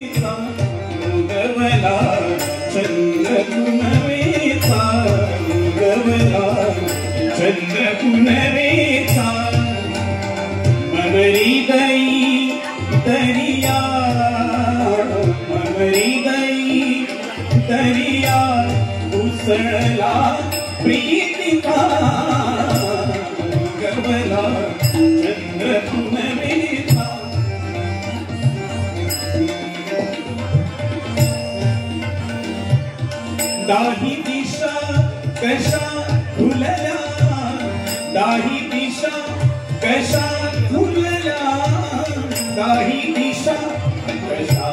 गवला चंद्र पुनवेचा गवला चंद्र पुनवेचा mammary गई दरिया mammary गई दरिया उसळला प्रीतिका गवला चंद्र पुनवेचा दाही दिशा कशा खुलल्या दाही दिशा कशा खुलल्या दाही दिशा कशा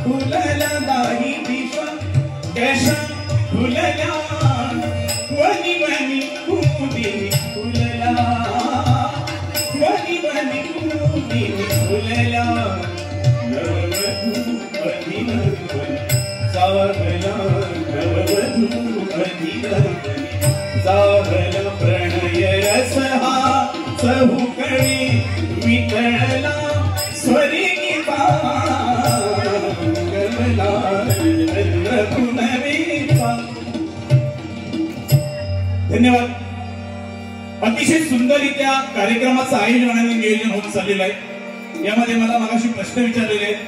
खुलल्या दाही दिशा कशा खुलल्या वनी वनी कुमुदिनी खुलल्या वनी वनी कुमुदिनी खुलल्या नववधू अभिनंदन सावला सावला प्रणय रस हा चहुकणी वितळला स्वरिगीता गवला चंद्र पुनवेचा. धन्यवाद. अतिशय सुंदररित्या कार्यक्रमाचं आयोजन आणि नियोजन होत चाललेलं आहे. यामध्ये मला मगाशी प्रश्न विचारलेले आहेत.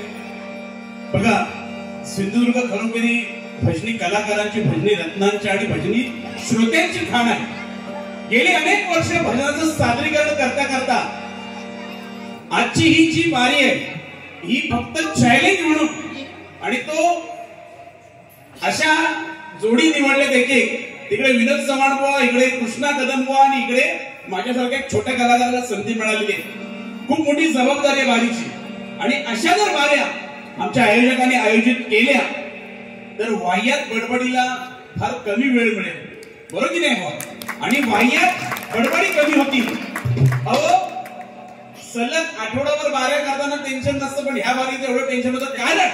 बघा, सिंधुदुर्ग खरोखरी भजनी कलाकारांची, भजनी रत्नांची आणि भजनी श्रोत्यांची खाण आहे. गेली अनेक वर्ष भजनाचं सादरीकरण करता करता आजची ही जी बारी आहे ही फक्त चॅलेंज म्हणून, आणि तो अशा जोडी निवडल्यात एक एक. तिकडे विनोद चव्हाण बुवा, इकडे कृष्णा कदम बुवा आणि इकडे माझ्यासारख्या छोट्या कलाकाराला संधी मिळालेली आहे. खूप मोठी जबाबदारी आहे बारीची. आणि अशा जर बाऱ्या आमच्या आयोजकांनी आयोजित केल्या तर वाह्यात बडबडीला फार कमी वेळ मिळेल, बरोबर की नाही? आणि वाह्यात बडबडी कमी होती. अहो, सलग आठवडाभर बाऱ्या करताना टेन्शन नसतं, पण ह्या बारीत एवढं टेन्शन होतं. कारण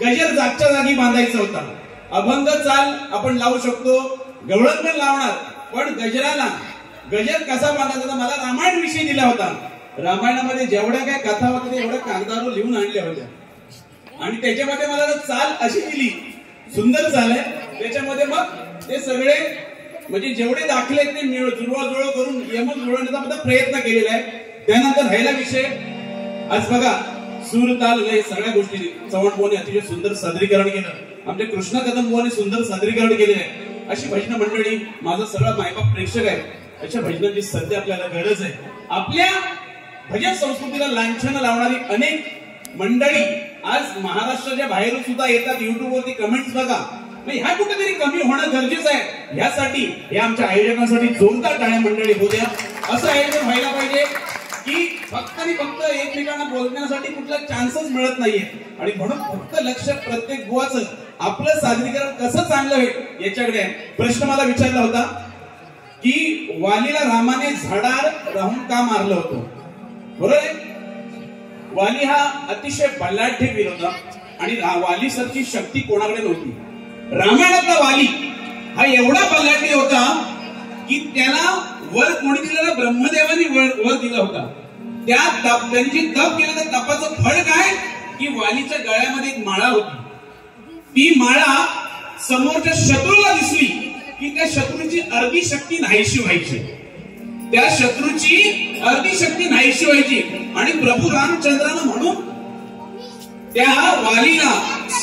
गजर जागच्या जागी बांधायचा होता. अभंग चाल आपण लावू शकतो, गवळण पण लावणार, पण गजराला गजर कसा बांधायचा मला रामायण विषय दिला होता. रामायणामध्ये जेवढ्या काय कथा होत्या एवढ्या कागदावर लिहून आणल्या होत्या आणि त्याच्यामध्ये मला चाल अशी दिली, सुंदर चाल आहे. त्याच्यामध्ये मग ते सगळे म्हणजे जेवढे दाखले ते जुळवाजुळव करून यमक जुळवण्याचा प्रयत्न केलेला आहे. त्यानंतर राहिला विषय, आज बघा सूर ताल लय सगळ्या गोष्टी चव्हाण बुवाने अतिशय सुंदर सादरीकरण केलं. आमच्या कृष्णा कदम बुवाने सुंदर सादरीकरण केलेलं आहे. अशी भजन मंडळी, माझा सगळा मायबाप प्रेक्षक आहे. अशा भजनांची सध्या आपल्याला गरज आहे. आपल्या भजन संस्कृतीला लांछन लावणारी अनेक मंडळी आज महाराष्ट्राच्या बाहेरून सुद्धा येतात. युट्यूब वरती कमेंट्स बघा. ह्या कुठेतरी कमी होणं गरजेचं आहे. यासाठी या आमच्या आयोजकांसाठी जोरदार टाळ्या मंडळी होऊ द्या. असं आयोजन व्हायला पाहिजे की फक्त आणि फक्त एकमेकांना बोलण्यासाठी कुठला चान्सच मिळत नाहीये. आणि म्हणून फक्त लक्ष प्रत्येक बुवाचं आपलं सादरीकरण कसं चांगलं होईल याच्याकडे आहे. प्रश्न मला विचारला होता की वालीला रामाने झाडावर राहून का मारलं होतं? बरोबर आहे. वाली हा अतिशय बलाढ्य वीर होता आणि वाली सारखी शक्ती कोणाकडे नव्हती. रामायणातला वाली हा एवढा बलाढ्य होता की त्याला वर कोणी दिलेला? ब्रह्मदेवाने वर दिला होता. त्यांची तप केलं तर तपाचं फळ काय की वालीच्या गळ्यामध्ये एक माळा होती. ती माळा समोरच्या शत्रूला दिसली की त्या शत्रूची अर्धी शक्ती नाहीशी व्हायची. त्या शत्रूची अर्धी शक्ती नाहीशी व्हायची. आणि प्रभू रामचंद्रानं म्हणून त्या वालीला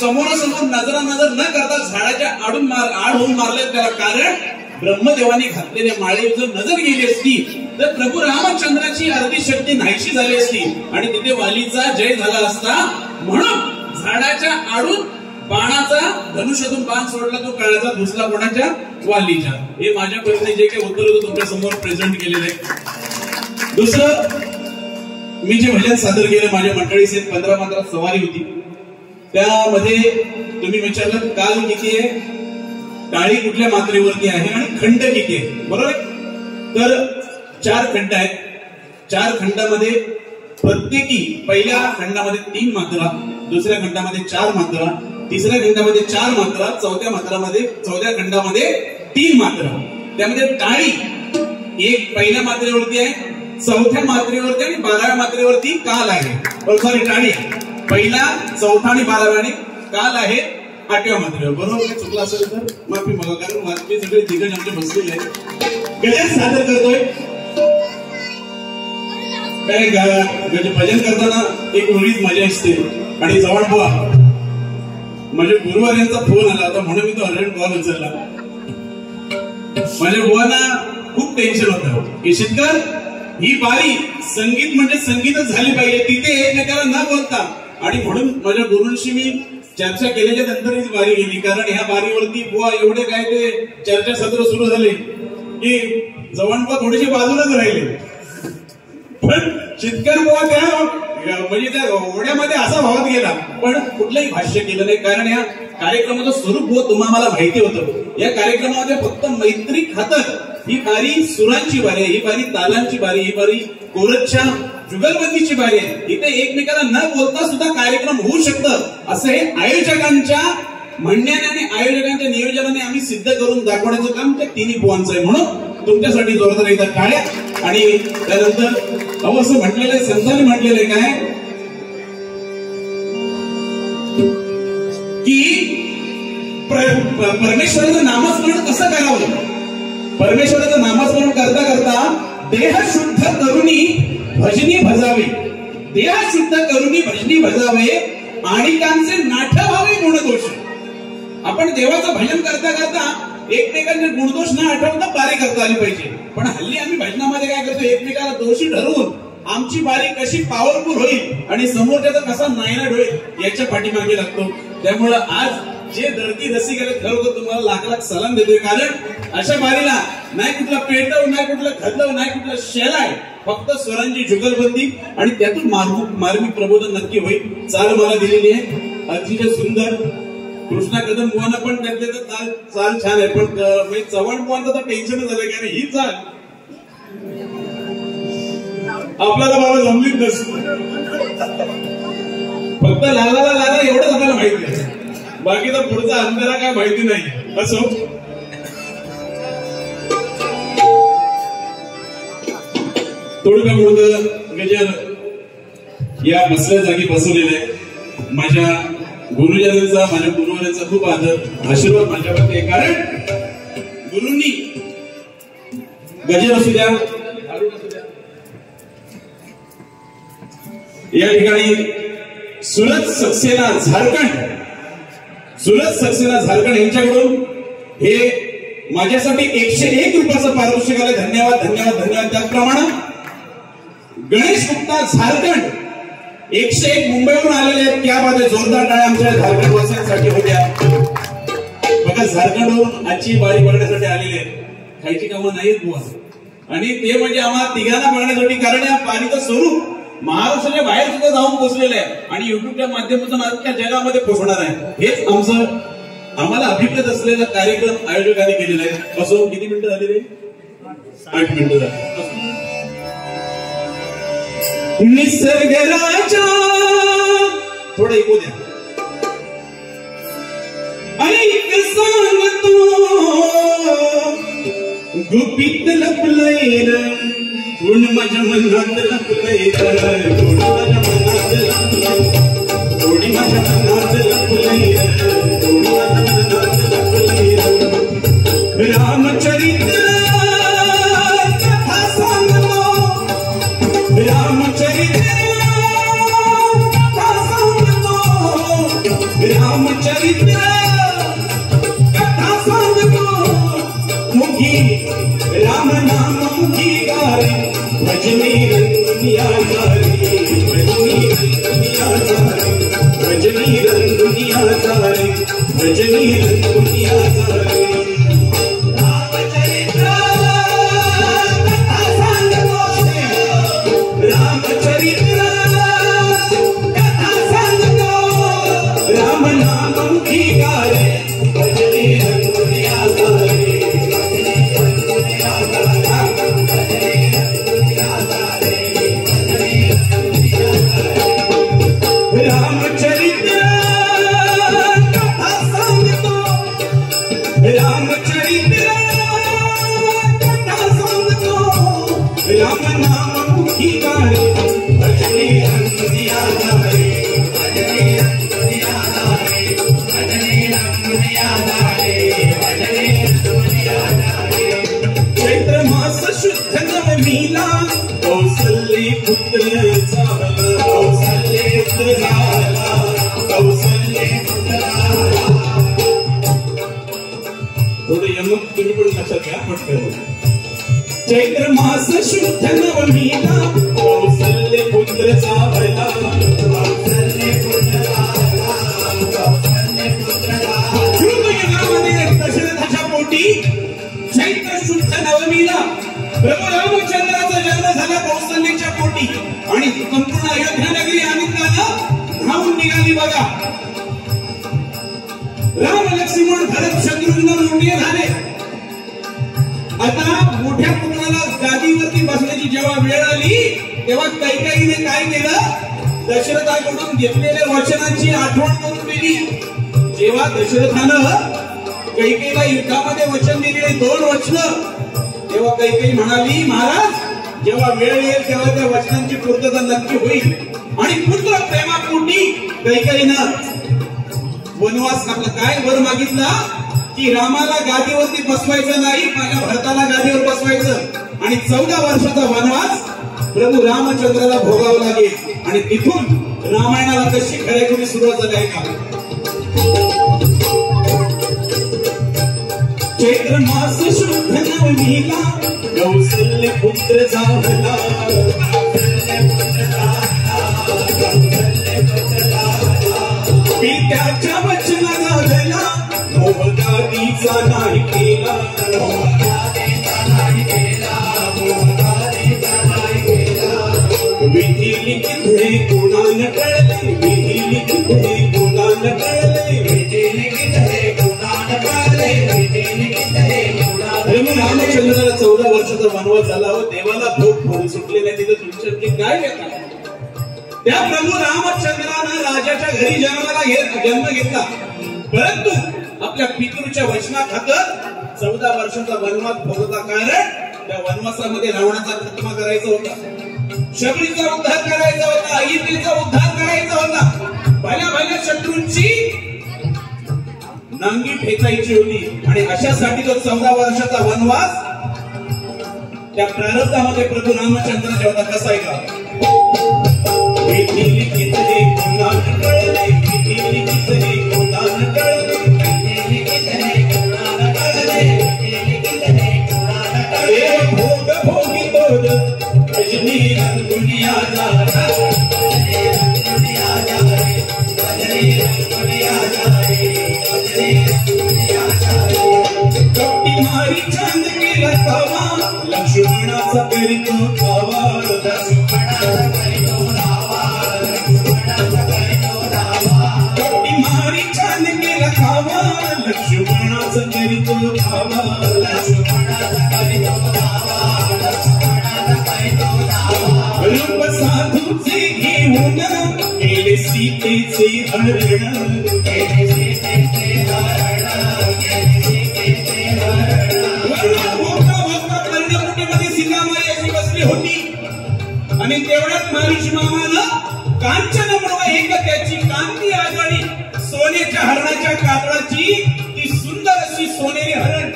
समोरासमोर नजरानजर न करता झाडाच्या आड होऊन मारले. त्याला कारण ब्रह्मदेवाने घातलेल्या माळेवर जर नजर गेली असती तर प्रभू रामचंद्राची अर्धी शक्ती नाहीशी झाली असती आणि तिथे वालीचा जय झाला असता. म्हणून झाडाच्या आडून बाणाचा धनुष्यातून बाण सोडला, तो काळाचा घुसला कोणाच्या? वालीच्या. हे माझ्या परीने जे काही उत्तर होतं तुमच्या समोर प्रेझेंट केलेलं आहे. दुसरं, मी जे भजन सादर केलं माझ्या मंडळीचे 15 मात्रा सवारी होती. त्यामध्ये तुम्ही विचारलं काल किती आहे, टाळी कुठल्या मात्रेवरती आहे आणि खंड किती आहे, बरोबर? तर 4 खंड आहेत. 4 खंडामध्ये प्रत्येकी पहिल्या खंडामध्ये 3 मात्रा, दुसऱ्या खंडामध्ये 4 मात्रा, तिसऱ्या खंडामध्ये 4 मात्रा, चौथ्या खंडामध्ये 3 मात्रा. त्यामध्ये टाळी एक पहिल्या मात्रेवरती आहे, चौथ्या मात्रेवरती आणि 12व्या मात्रेवरती काल आहे. सॉरी टाळी पहिला, चौथा आणि 12वा आणि काल आहे 8व्या मात्रेवर. बरोबर चुकला असेल तर माफी मागा, कारण वाचते सगळे दिग्गज आमचे बसलेले आहेत. गजर सादर करतोय. भजन करताना एक वेगळीच मजा असते. आणि जवळ बुवा माझ्या गुरुवाऱ्यांचा फोन आला होता म्हणून मी तो अर्जंट कॉल उचलला. माझ्या बुवांना खूप टेन्शन होतं की शेतकर ही बारी संगीत म्हणजे संगीतच झाली पाहिजे, तिथे एकमेकाला न बोलता. आणि म्हणून माझ्या गुरुंशी मी चर्चा केल्याच्या नंतर ही बारी गेली. कारण ह्या बारीवरती बुवा एवढे काय ते चर्चा सत्र सुरू झाले की जवळपास थोडेसे बाजूलाच राहिले. पण शेतकरी बुवा त्या म्हणजे त्या ओढ्यामध्ये असा वाहत गेला, पण कुठलंही भाष्य केलं नाही. कारण या कार्यक्रमाचं स्वरूप तुम्हाला माहिती होतं. या कार्यक्रमामध्ये फक्त मैत्री खातर ही बारी सुरांची बारी आहे, ही बारी तालांची बारी, ही बारी कोरसच्या जुगलबंदीची बारी आहे. इथे एकमेकाला न बोलता सुद्धा कार्यक्रम होऊ शकतं असं हे आयोजकांच्या म्हणण्याने आणि आयोजकांच्या नियोजनाने आम्ही सिद्ध करून दाखवण्याचं काम त्या तिन्ही बुवांचं आहे. म्हणून तुमच्यासाठी जोरदार एकदा टाळ्या. आणि त्यानंतर असं म्हटलेलं संतांनी म्हटलेलं आहे काय की परमेश्वराचं नामस्मरण कसं करावं. परमेश्वराचं नामस्मरण करता करता देह शुद्ध करुणी भजनी भजावे, देह शुद्ध करुणी भजनी भजावे आणि त्यांचे नाठ व्हावे गुणदोष. आपण देवाचं भजन करता करता एकमेकांचे गुणदोष न आठवता बारी करता आली पाहिजे. पण हल्ली आम्ही भजनामध्ये काय करतो, एकमेकाला दोषी ठरवून आमची बारी कशी पॉवरफुल होईल आणि समोरच्याचा कसा नायनाट होईल याच्या पाठीमागे लागतो. त्यामुळं आज जे धरती रसिक आहेत खरोखर तुम्हाला लाख लाख सलाम देतोय. कारण अशा बारीला नाही कुठला पेटव, नाही कुठला खदलव, नाही कुठला शेलाय, फक्त स्वरांची जुगलबंदी आणि त्यातून मार्मिक प्रबोधन नक्की होईल. चाल मला दिलेली आहे अतिशय सुंदर. कृष्णा कदम बुवांना पण त्यांचे चाल छान आहे, पण चव्हाण बुवांचं तर टेन्शनच झालं कारण ही चाल आपल्याला बाबा जमलीच नसते. फक्त लाला लाला एवढंच आपल्याला माहिती आहे, बाकीचा पुढचा अंधारा काय माहिती नाही. असो तोडगा मुळग गजर या बसल्या जागी बसवलेले माझ्या गुरुजनांचा, माझ्या गुरुवारांचा खूप आदर आशीर्वाद माझ्यावरती आहे. कारण गुरूंनी गजर असू द्या, या ठिकाणी सुरत सक्सेना झारखंड यांच्याकडून हे माझ्यासाठी 101 रुपयाचं पारितोषिक आलं. धन्यवाद धन्यवाद धन्यवाद. त्याचप्रमाणे गणेश गुप्ता झारखंड 101 मुंबईवरून आलेले आहेत. त्यामध्ये जोरदार टाळ्या आमच्या झारखंड वासियांसाठी होत्या. बघा झारखंडवरून आजची बारी बघण्यासाठी आलेले आहेत. खायची कामं नाहीत बुवा, आणि ते म्हणजे आम्हाला तिघांना बघण्यासाठी. कारण या बारीचं स्वरूप महाराष्ट्राच्या बाहेर सुद्धा जाऊन पोहोचलेलं आहे आणि युट्यूबच्या माध्यमातून अख्ख्या जगामध्ये पोहोचणार आहे. हेच आम्हाला अभिप्रेत असलेला कार्यक्रम आयोजकांनी केलेला आहे. असो किती मिनिटं झालेले? 8 मिनिटं झाली. निसर्ग राजा थोडं ऐकू द्या. ऐक सांगतो गुपित लपलंय गुण माझ्या मनात लपलंय, गुण माझ्या मनात लपलंय, गुण माझ्या मनात लपलंय, गुण माझ्या मनात लपलंय. रामचरित्र कथा सांगतो, रामचरित्र कथा सांगतो, रामचरित्र कथा सांगतो. मुखी राम नाम मुखी गारी, भजनी दुनिया सारी, भजनी दुनिया सारी, भजनी दुनिया सारी, भजनी दुनिया सारी. रामचरित्र कथा सांगतो, रामचरित्र कथा सांगतो. राम नाम मुखी गारी, भजनी दुनिया सारी. राम नाम मुखी गारी, भजनी दुनिया सारी. चैत्र मास शुद्ध नवमीला कौसल्य पुत्र झाला, कौसल्य पुत्र झाला, कौसल्य पुत्र झाला. थोडं यमक तुम्ही पण लक्षात घ्या पटकन. चैत्र मास शुद्ध नवमीला कौसल्य पुत्र झाला, कौसल्य पुत्र झाला, कौसल्य पुत्र झाला. कृतयुगामध्ये दशरथाच्या पोटी चैत्र शुद्ध नवमीला प्रभू रामचंद्राचा जन्म झाला कौसल्याच्या पोटी. आणि संपूर्ण अयोध्या नगरी आनंदानं धावून निघाली बघा. राम लक्ष्मण भरत शत्रुघ्न मोठे झाले. आता मोठ्या पुत्राला गादीवरती बसण्याची जेव्हा वेळ आली तेव्हा कैकेयीने काय केलं, दशरथाकडून घेतलेल्या वचनांची आठवण करून दिली. जेव्हा दशरथानं कैकेयीला युद्धामध्ये वचन दिलेले 2 वचन, तेव्हा कैकेयी म्हणाली, महाराज जेव्हा वेळ येईल तेव्हा त्या वचनांची पूर्तता नक्की होईल. आणि पुत्र प्रेमापोटी कैकेयीनं वनवास आपला काय वर मागितला की रामाला गादीवरती बसवायचं नाही, माझ्या भरताला गादीवर बसवायचं. आणि 14 वर्षाचा वनवास प्रभू रामचंद्राला भोगावं लागेल. आणि तिथून रामायणाला कशी खरेखुरी सुरुवात झाली आहे का. चैत्र मास शुद्ध नवमीला कौसल्य पुत्र झाला, कौसल्य पुत्र झाला, कौसल्य पुत्र झाला. पित्याच्या वचनाला झाला मोह गादीचा नाही केला, मोह गादीचा नाही केला, मोह गादीचा नाही केला. विधी लिखिते गुणान कळले, विधी लिखिते गुणान कळले, विधी लिखिते गुणान कळले, विधी लिखिते गुणान. रामचंद्राला 14 वर्षाचा वनवास झाला व देवाला भोग भरून सुटलेला आहे. तिथं तुमच्यासाठी काय घेतला. त्या प्रभू रामचंद्रानं राजाच्या घरी जन्म घेतला, परंतु आपल्या पितृच्या वचनाखातर 14 वर्षाचा वनवास भोगता. कारण त्या वनवासामध्ये रावणाचा खात्मा करायचा होता, शबरीचा उद्धार करायचा होता, अहिंसेचा उद्धार करायचा होता, भल्या भल्या शत्रूंची नांगी ठेचायची होती. आणि अशासाठी तो 14 वर्षाचा वनवास त्या प्रारब्धामध्ये प्रभू रामचंद्राच्या होता. कसा आहे का. विधी लिखिते गुणान कळले, विधी लिखिते गुणान कळले, विधी लिखिते गुणान कळले, विधी लिखिते गुणान कळले. देव भोग भोगितोद भजनी रंग दुनिया जाए, भजनी रंग दुनिया जाए, भजनी रंग दुनिया जाए, भजनी रंग दुनिया जाए. कपटी मारी चांद केला कावा, लक्ष्मणाचा करीतो कावा, लक्ष्मणाचा करीतो नावा, लक्ष्मणाचा करीतो नावा. कपटी मारी चांद केला कावा, लक्ष्मणाचा करीतो कावा, लक्ष्मणाचा करीतो नावा, लक्ष्मणाचा करीतो नावा. रूप साधूचे घेऊन केले सीतेचे हरण, केले सीतेचे हरण, केले सीतेचे हरण. कर्णकुटीमध्ये सीतामाई अशी बसली होती. आणि तेवढ्यात मारीच मामानं कांचन म्हणून एक त्याची कांती आजळी, सोन्याच्या हरणाच्या कातळाची ती सुंदर अशी सोनेरी हरण.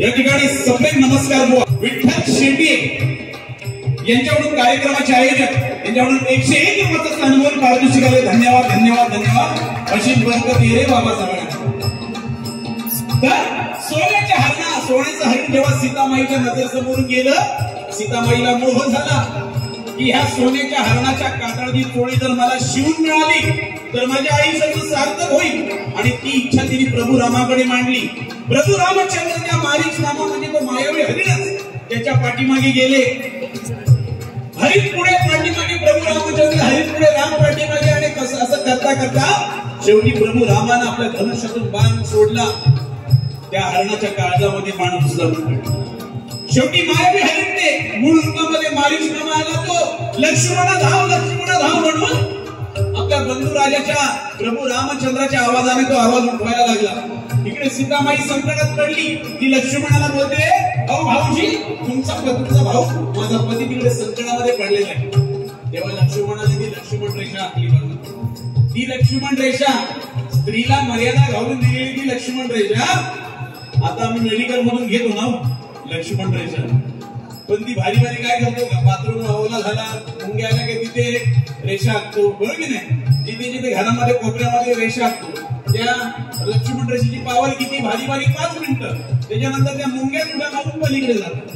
या ठिकाणी सफेद नमस्कार बुवा विठ्ठल शेट्टी यांच्याकडून कार्यक्रमाचे आयोजक यांच्याकडून 101 रुपयाचा अनुभव पारितोषिक आले. धन्यवाद धन्यवाद धन्यवाद. अशी बरकत ये रे बाबा सगळ्या. तर सोन्याच्या हरणा, सोन्याचं हरण जेव्हा सीतामाईच्या नजरेसमोरून गेलं, सीतामाईला मोह झाला की ह्या सोन्याच्या हरणाच्या कातळाची चोळी जर मला शिवून मिळाली तर माझ्या आयुष्याचं सार्थक होईल. आणि ती इच्छा तिने प्रभू रामाकडे मांडली. प्रभू रामचंद्र त्या मारीच नामा म्हणजे तो मायावी हरिणच त्याच्या पाठीमागे गेले. हरिण पुढे पाठीमागे प्रभू रामचंद्र, हरिण पुढे राम पाठीमागे. आणि कसं असं करता करता शेवटी प्रभू रामानं आपल्या धनुष्यातून बाण सोडला, त्या हरणाच्या काळजामध्ये बाण घुसला. शेवटी मायावी हरिण ते मूळ रूपामध्ये मारीच नामा आला. तो लक्ष्मणा धाव लक्ष्मणा धाव म्हणून आपल्या बंधू राजाच्या प्रभू रामचंद्राच्या आवाजाने तो आवाज उठवायला लागला. इकडे सीतामाई संकटात पडली. ती लक्ष्मणाला बोलते, अहो भाऊजी, तुमचा भाऊ माझा पती तिकडे संकटामध्ये पडलेला आहे. तेव्हा लक्ष्मणाने ती लक्ष्मण रेखा आखली. ती लक्ष्मण रेषा, स्त्रीला मर्यादा घालून दिलेली ती लक्ष्मण रेषा आता आम्ही मेडिकल मधून घेतो ना लक्ष्मण रेषा. पण ती भारी भारी काय करतो का, बाथरूम ओला झाला मुंग्या आला की तिथे रेषा आखतो, बरोबर की नाही. जिथे जिथे घरामध्ये कोपऱ्यामध्ये रेषा आखतो. त्या लक्ष्मण रेषेची पावर किती, भारी भारी 5 मिनिटं. त्याच्यानंतर त्या मुंग्या तुझ्या मागून पलीकडे जातात.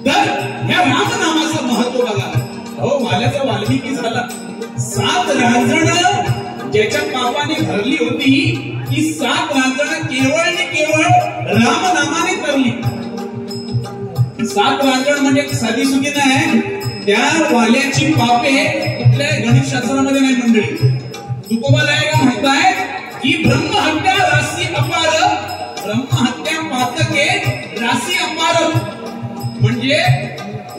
तर ह्या रामनामाचं महत्व बघा. हो, वाल्याचा वाल्मिकी झाला. 7 रांजण ज्याच्या पापाने भरली होती, ती 7 रांजण केवळ आणि केवळ रामनामाने तरली. 7 रांजण म्हणजे साधी सुखी नाही. त्या वाल्याची पापे कुठल्या गणित शास्त्रामध्ये नाही मंडळी. तुकोबाला म्हणताय की ब्रह्महत्या राशी अपार, ब्रह्महत्या पातके राशी अपार. म्हणजे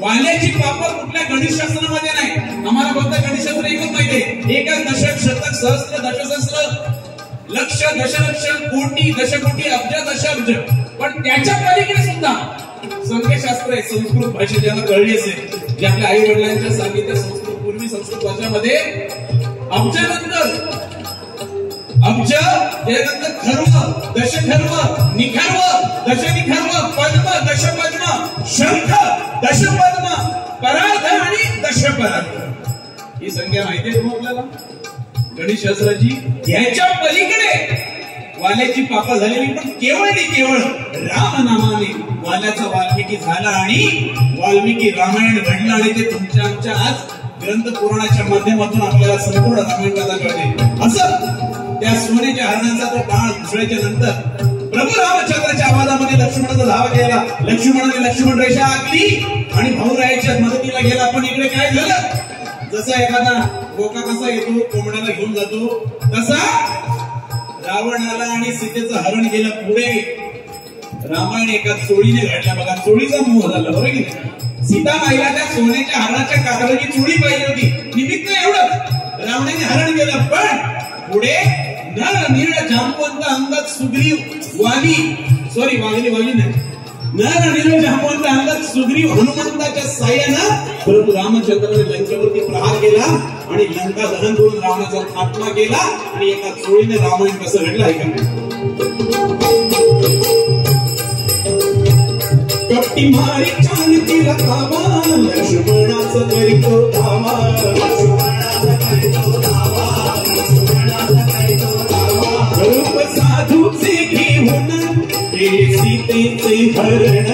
वाल्याची पाप कुठल्या गणित शास्त्रामध्ये नाही. आम्हाला फक्त गणित शास्त्र एकच माहिती आहे. एक दशक, शतक, सहस्त्र, दशसहस्त्र, लक्ष, दशलक्ष, कोटी, दशकोटी, अब्ज, दशाब्ज. पण त्याच्या पलीकडे सुद्धा संख्याशास्त्र आहे. संस्कृत भाषा ज्यांना कळली असेल, जे आपल्या आई वडिलांच्या सांगितलं संस्कृत, पूर्वी संस्कृत भाषेमध्ये अब्जानंतर अब्ज, त्यानंतर खर्व, दशखर्व, निखर्व, दशनिखर्व, पद्म, दशपद्म, शंख, दशपद्म, परार्ध आणि दशपरार्ध. ही संख्या माहिती आहे तुम्हाला गणित शास्त्राची. याच्या पलीकडे वाल्याची पापा झालेली, पण केवळ आणि केवळ रामनामाने वाल्याचा वाल्मिकी झाला आणि वाल्मिकी रामायण घडलं. आणि ते तुमच्या आमच्या आज ग्रंथ पुराणाच्या माध्यमातून आपल्याला संपूर्ण रामायण कथा कळते. असं त्या सोन्याच्या हरणाचा तो काळ घुसळ्याच्या नंतर प्रभू रामचंद्राच्या आवाजामध्ये लक्ष्मणाचा धावा केला. लक्ष्मणाने लक्ष्मण रेषा आखली आणि भाऊरायाच्या मदतीला गेला. पण इकडे काय झालं, जसा एखादा बोका कसा येतो कोंबड्याला घेऊन जातो, तसा रावण आला आणि सीतेचं हरण केलं. पुढे रामायण एका चोळीने घडला बघा. चोळीचा मोह झाला, बरोबर की नाही. सीता माईला त्या सोन्याच्या हरणाच्या कातराची चोळी पाहिजे होती. निमित्त एवढं रावणाने हरण केलं. पण पुढे नर नीळ जांबवंत अंगद सुग्रीव वाली नाही, नर नीळ जांबवंत अंगद सुग्रीव हनुमंताच्या साह्यानं परंतु रामचंद्राने लंकेवरती प्रहार केला आणि लंका दहन करून रावणाचा खात्मा केला. आणि एका चोळीने रामायण कसं घडलं आहे का. कपटी मारी छान तिला कामा, लक्ष्मणाचं करीतो धावा, रूप साधूचे घेऊन केले सीतेचे हरण,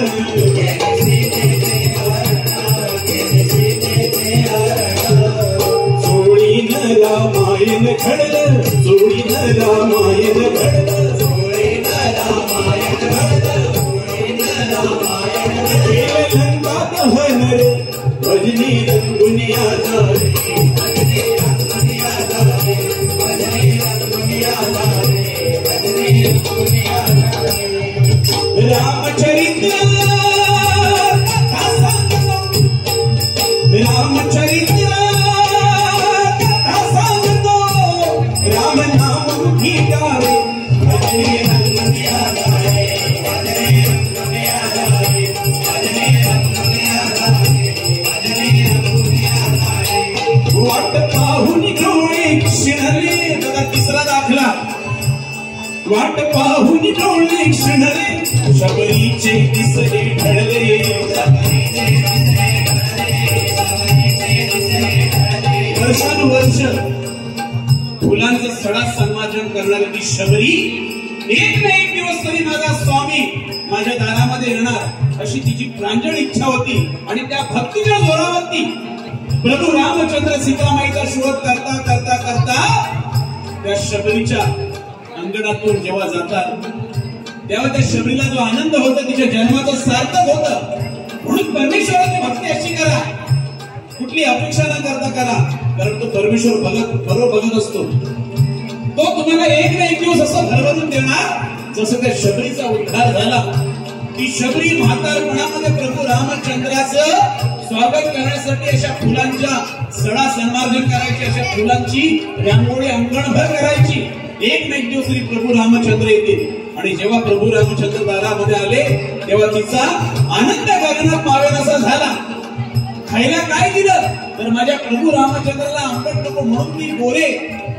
चोळीनं रामायण घडलं, चोळीनं रामायण घडलं, चोळीनं रामायण घडलं, चोळीनं रामायण घडलं. लंका दहन रे भजनी रंगुनिया झाले, रामचरित्र रामचरित्र कथा सांगतो, राम नाम मुखी गावे, भजनी रंगुनिया झाले, भजनी रंगुनिया झाले, भजनी रंगुनिया झाले, भजनी रंगुनिया झाले. वाट पाहून डोळे क्षिणले बघा. तिसरा दाखला. वाट पाहून डोळे क्षिणले, शबरीचे दिसले ढळले, वर्षानुवर्ष फुलांचं सडा संमार्जन करणारी ती शबरी एक ना एक दिवस तरी माझा स्वामी माझ्या दारामध्ये येणार अशी तिची प्रांजळ इच्छा होती. आणि त्या भक्तीच्या जोरावरती प्रभू रामचंद्र सीतामाईचा शोध करता करता करता त्या शबरीच्या अंगणातून जेव्हा जातात तेव्हा त्या शबरीला जो आनंद होता, तिच्या जन्माचं सार्थक होतं. म्हणून परमेश्वराची भक्ती अशी करा, कुठली अपेक्षा न करता करा, कारण तो परमेश्वर बघत असतो. तो तुम्हाला एक ना एक दिवस असं भरभरून देणार जसं त्या शबरीचा उद्धार झाला. ती शबरी म्हातारपणामध्ये प्रभू रामचंद्राचं स्वागत करण्यासाठी अशा फुलांच्या सडा संमार्जन करायची, अशा फुलांची रांगोळी अंगणभर करायची. एक ना एक दिवस तरी प्रभू रामचंद्र येतील. आणि जेव्हा प्रभू रामचंद्र दारामध्ये आले तेव्हा तिचा आनंद गगनात मावेनासा झाला. खायला काय दिलं तर माझ्या प्रभू रामचंद्राला आंबट नको म्हणून ती बोरे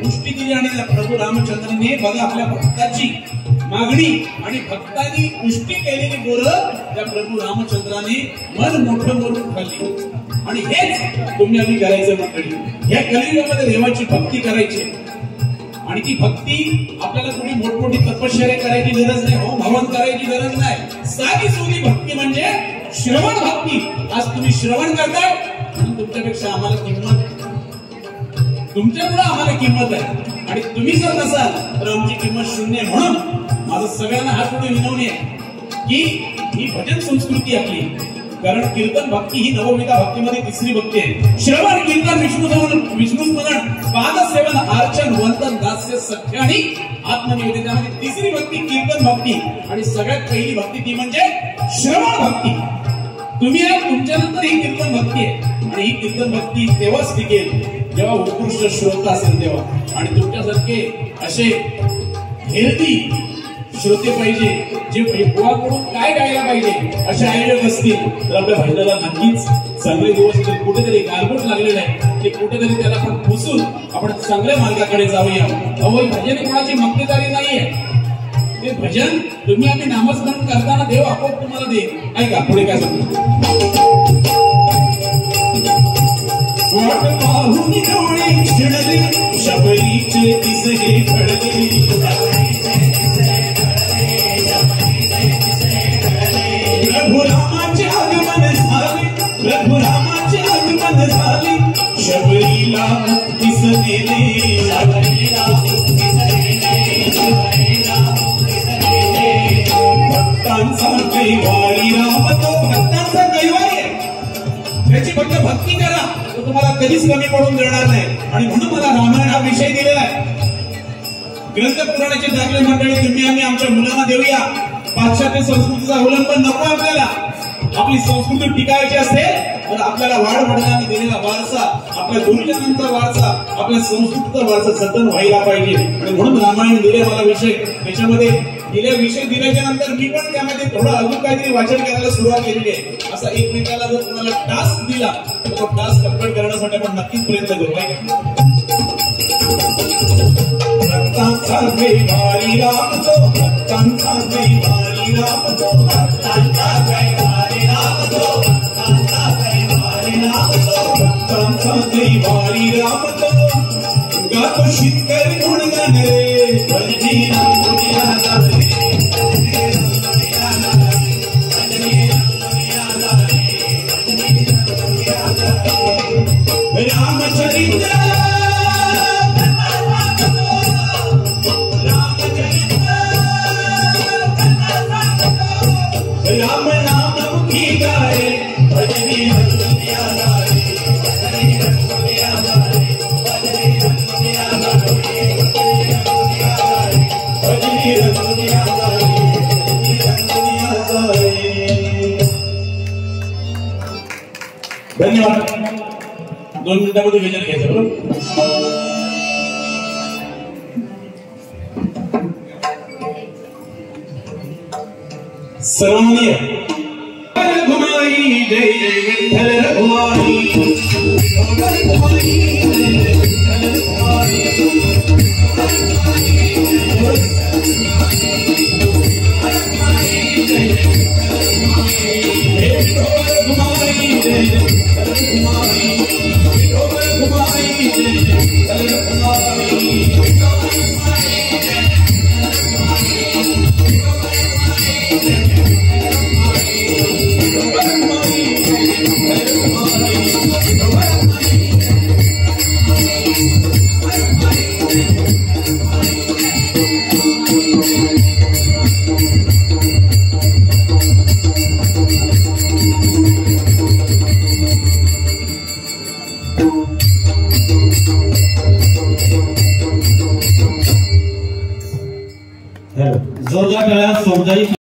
पुष्टी दिली आणि प्रभू रामचंद्राने बघा आपल्या भक्ताची मागणी आणि भक्तांनी पुष्टी केलेली बोरं त्या प्रभू रामचंद्राने मन मोठं करून खाल्ली. आणि हेच तुम्ही आम्ही करायचं मंडळी. या कलियुगामध्ये देवाची भक्ती करायची आणि ती भक्ती आपल्याला कुठली मोठमोठी तपश्चर्या करायची गरज नाही, हो हवन करायची गरज नाही. साधी सोधी भक्ती म्हणजे श्रवण भक्ती. आज तुम्ही श्रवण करताय म्हणून तुमच्यापेक्षा आम्हाला किंमत, तुमच्यामुळे आम्हाला किंमत आहे आणि तुम्ही जर नसाल तर आमची किंमत शून्य. म्हणून माझं सगळ्यांना हात जोडून विनवणी आहे की ही भजन संस्कृती आपली, कारण कीर्तन भक्ती ही नवविधा भक्तीमध्ये तिसरी भक्ती आहे. श्रवण कीर्तन विष्णू स्मरण पादसेवन अर्चन वंदन दास्य सख्य आणि आत्मनिवेदन. त्यामध्ये तिसरी भक्ती कीर्तन भक्ती आणि सगळ्यात पहिली भक्ती ती म्हणजे श्रवण भक्ती. तुम्ही तुमच्यानंतर ही कीर्तन भक्ती आहे आणि ही कीर्तन भक्ती तेव्हाच टिकेल जेव्हा उत्कृष्ट श्रोता असेल तेव्हा. आणि तुमच्यासारखे असे हेल्दी श्रोते पाहिजे जे बुवाकडून काय गायला पाहिजे असे आयोजक असतील तर आपल्या भजनाला नक्कीच चांगले दिवस येतील. कुठेतरी गालबोट लागलेलं आहे ते कुठेतरी त्याला आपण पुसून आपण चांगल्या मार्गाकडे जाऊया. अवल भजन कोणाची मक्तेदारी नाहीये. ते भजन तुम्ही आम्ही नामस्मरण करताना देव आपोआप तुम्हाला देईल. ऐका पुढे काय सांगतो. शबरीचे तिसरे घडले प्रभु रामाचे आगमन झाले, प्रभु रामाचे आगमन झाले. शबरीला मुक्तीस दिले, शबरीला मुक्तीस दिले. भक्तांचा कैवारी राम तो भक्तांचा कैवारी आहे. त्याची फक्त भक्ती करा तो तुम्हाला कधीच कमी पडून देणार नाही. आणि म्हणून मला रामायण हा विषय दिलेला आहे. ग्रंथ पुराणाचे दाखले मंडळी तुम्ही आम्ही आमच्या मुलांना देऊया. पाश्चात्य संस्कृतीचा अवलंबन नको आपल्याला. आपली संस्कृती टिकायची असेल तर आपल्याला वाढवडिलांनी दिलेला वारसा, आपल्या गुरुजनांचा वारसा, आपल्या संस्कृतीचा वारसा जतन व्हायला पाहिजे. आणि म्हणून रामायण दिले मला विषय. त्याच्यामध्ये गेल्या विषय दिल्याच्या नंतर मी पण त्यामध्ये थोडं अजून काहीतरी वाचन करायला सुरुवात केलेली आहे. असा एकमेकाला जर कोणाला टास्क दिला तर तो टास्क कंप्लीट करण्यासाठी आपण नक्कीच प्रयत्न करू. भक्तांचा कैवारी राम तो, भक्तांचा कैवारी राम तो, भक्तांचा कैवारी राम तो, भक्तांचा कैवारी राम तो, भक्तांचा कैवारी राम तो. गातो शेतकरी गुणगान रे, भजनी रामोनिया रे, रामचरित्र राम नाम मुखी गाए, भजनी रंगुनिया गाए, भजनी रंगुनिया गाए, भजनी रंगुनिया गाए, भजनी रंगुनिया गाए, भजनी रंगुनिया गाए. धन्यवाद. 2 मिनिटांमध्ये विजन घ्यायचं बरोबर. सर्वांनी रघुमाई जय जय विठ्ठल रघुमाई, रघुमाई जय जय विठ्ठल रघुमाई, रघुमाई जय जय विठ्ठल रघुमाई, रघुमाई जय जय विठ्ठल रघुमाई. जोरदार टाळ्या.